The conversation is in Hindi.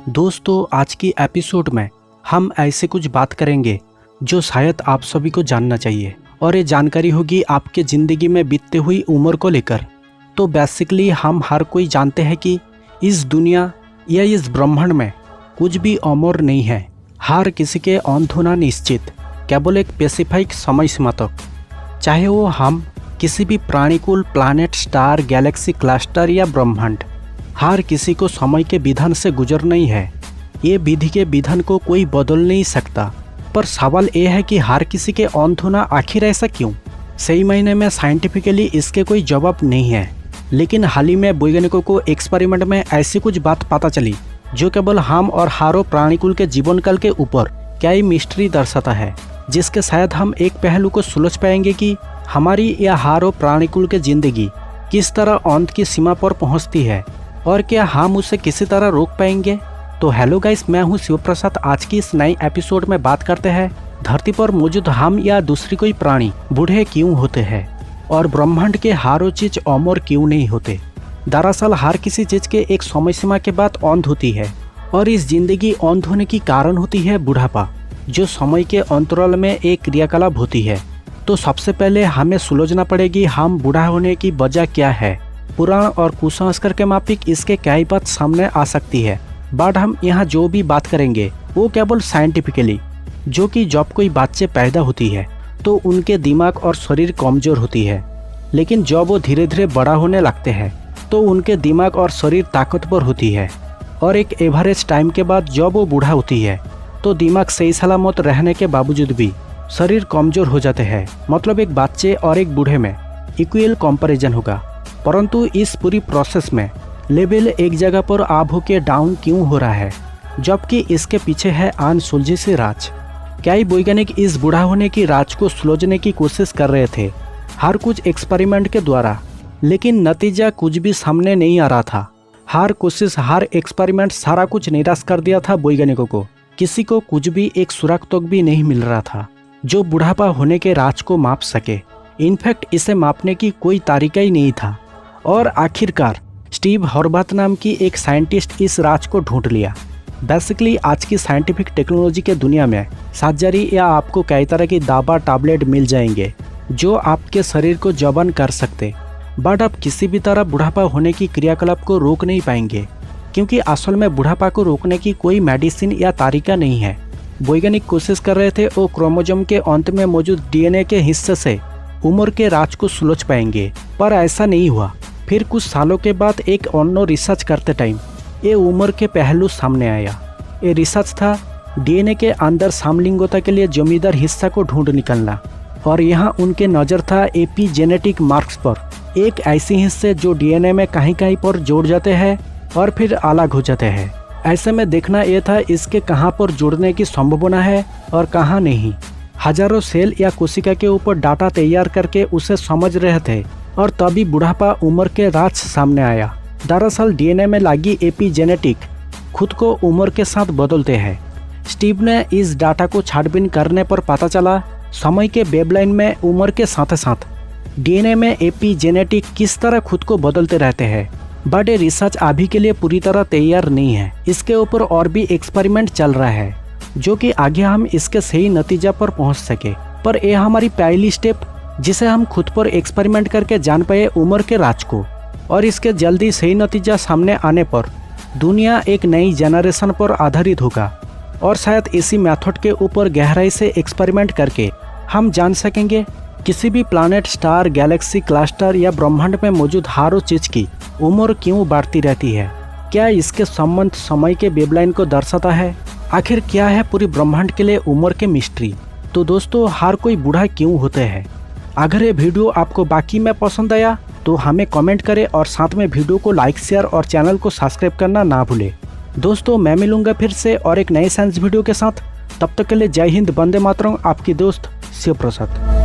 दोस्तों, आज की एपिसोड में हम ऐसे कुछ बात करेंगे जो शायद आप सभी को जानना चाहिए, और ये जानकारी होगी आपके ज़िंदगी में बीतते हुई उम्र को लेकर। तो बेसिकली हम हर कोई जानते हैं कि इस दुनिया या इस ब्रह्मांड में कुछ भी अमर नहीं है। हर किसी के अंत होना निश्चित, केवल एक स्पेसिफिक समय सीमा तक। चाहे वो हम किसी भी प्राणीकुल, प्लैनेट, स्टार, गैलेक्सी, क्लस्टर या ब्रह्मांड, हर किसी को समय के विधान से गुजरना ही है। ये विधि के विधान को कोई बदल नहीं सकता। पर सवाल ये है कि हर किसी के अंत होना आखिर ऐसा क्यों? सही मायने में साइंटिफिकली इसके कोई जवाब नहीं है, लेकिन हाल ही में वैज्ञानिकों को एक्सपेरिमेंट में ऐसी कुछ बात पता चली जो केवल हम और हरों प्राणीकुल के जीवन काल के ऊपर क्या ही मिस्ट्री दर्शाता है, जिसके शायद हम एक पहलू को सुलझ पाएंगे कि हमारी या हरों प्राणीकुल की जिंदगी किस तरह अंत की सीमा पर पहुंचती है और क्या हम उसे किसी तरह रोक पाएंगे। तो हेलो गाइस, मैं हूं शिव प्रसाद। आज की इस नई एपिसोड में बात करते हैं धरती पर मौजूद हम या दूसरी कोई प्राणी बूढ़े क्यों होते हैं और ब्रह्मांड के हर चीज अमर क्यों नहीं होते। दरअसल हर किसी चीज के एक समय सीमा के बाद अंत होती है, और इस जिंदगी अंत होने की कारण होती है बुढ़ापा, जो समय के अंतराल में एक क्रियाकलाप होती है। तो सबसे पहले हमें सुलझना पड़ेगी हम बूढ़ा होने की वजह क्या है। पुराण और कुसंस्कार के माफिक इसके कई बात सामने आ सकती है, बट हम यहाँ जो भी बात करेंगे वो केवल साइंटिफिकली, जो कि जब कोई बच्चे पैदा होती है तो उनके दिमाग और शरीर कमजोर होती है, लेकिन जब वो धीरे धीरे बड़ा होने लगते हैं तो उनके दिमाग और शरीर ताकतवर होती है, और एक एवरेज टाइम के बाद जब वो बूढ़ा होती है तो दिमाग सही सलामत रहने के बावजूद भी शरीर कमजोर हो जाते हैं। मतलब एक बच्चे और एक बूढ़े में इक्वल कंपैरिजन होगा, परंतु इस पूरी प्रोसेस में लेवल एक जगह पर आप होके डाउन क्यों हो रहा है, जबकि इसके पीछे है अनसुलझी से राज। कई वैज्ञानिक इस बूढ़ा होने की राज को सुलझने की कोशिश कर रहे थे, हर कुछ एक्सपेरिमेंट के द्वारा, लेकिन नतीजा कुछ भी सामने नहीं आ रहा था। हर कोशिश, हर एक्सपेरिमेंट, सारा कुछ निराश कर दिया था वैज्ञानिकों को। किसी को कुछ भी एक सुराग तक भी नहीं मिल रहा था जो बुढ़ापा होने के राज को माप सके। इनफैक्ट इसे मापने की कोई तरीका ही नहीं था, और आखिरकार स्टीव हॉर्बाथ नाम की एक साइंटिस्ट इस राज को ढूंढ लिया। बेसिकली आज की साइंटिफिक टेक्नोलॉजी के दुनिया में सर्जरी या आपको कई तरह की दवा टैबलेट मिल जाएंगे जो आपके शरीर को जवान कर सकते, बट आप किसी भी तरह बुढ़ापा होने की क्रियाकलाप को रोक नहीं पाएंगे, क्योंकि असल में बुढ़ापा को रोकने की कोई मेडिसिन या तरीका नहीं है। वैज्ञानिक कोशिश कर रहे थे वो क्रोमोसोम के अंत में मौजूद डीएनए के हिस्से से उम्र के राज को सुलझ पाएंगे, पर ऐसा नहीं हुआ। फिर कुछ सालों के बाद एक अन्य रिसर्च करते टाइम ये उम्र के पहलू सामने आया। ये रिसर्च था डीएनए के अंदर समलिंगता के लिए जमींदार हिस्सा को ढूंढ निकलना, और यहाँ उनके नज़र था एपिजेनेटिक मार्क्स पर, एक ऐसी हिस्से जो डीएनए में कहीं कहीं पर जोड़ जाते हैं और फिर अलग हो जाते हैं। ऐसे में देखना यह था इसके कहाँ पर जुड़ने की संभावना है और कहाँ नहीं। हजारों सेल या कोशिका के ऊपर डाटा तैयार करके उसे समझ रहे थे, और तभी बुढ़ापा उम्र के राज सामने आया। दरअसल डीएनए में लगी एपिजेनेटिक खुद को उम्र के साथ बदलते हैं। स्टीव ने इस डाटा को छानबीन करने पर पता चला समय के वेवलाइन में उम्र के साथ साथ डीएनए में एपिजेनेटिक किस तरह खुद को बदलते रहते हैं। बट ये रिसर्च अभी के लिए पूरी तरह तैयार नहीं है। इसके ऊपर और भी एक्सपेरिमेंट चल रहा है जो कि आगे हम इसके सही नतीजा पर पहुंच सके। पर यह हमारी पहली स्टेप, जिसे हम खुद पर एक्सपेरिमेंट करके जान पाए उम्र के राज को, और इसके जल्दी सही नतीजा सामने आने पर दुनिया एक नई जनरेशन पर आधारित होगा, और शायद इसी मेथड के ऊपर गहराई से एक्सपेरिमेंट करके हम जान सकेंगे किसी भी प्लैनेट, स्टार, गैलेक्सी, क्लस्टर या ब्रह्मांड में मौजूद हर चीज़ की उम्र क्यों बढ़ती रहती है। क्या इसके संबंध समय के वेवलाइन को दर्शाता है? आखिर क्या है पूरी ब्रह्मांड के लिए उम्र के मिस्ट्री? तो दोस्तों, हर कोई बूढ़ा क्यों होते हैं? अगर ये वीडियो आपको बाकी में पसंद आया तो हमें कमेंट करें, और साथ में वीडियो को लाइक, शेयर और चैनल को सब्सक्राइब करना ना भूलें। दोस्तों, मैं मिलूंगा फिर से और एक नए साइंस वीडियो के साथ। तब तक के लिए जय हिंद, वंदे मातरम। आपकी दोस्त शिव प्रसाद।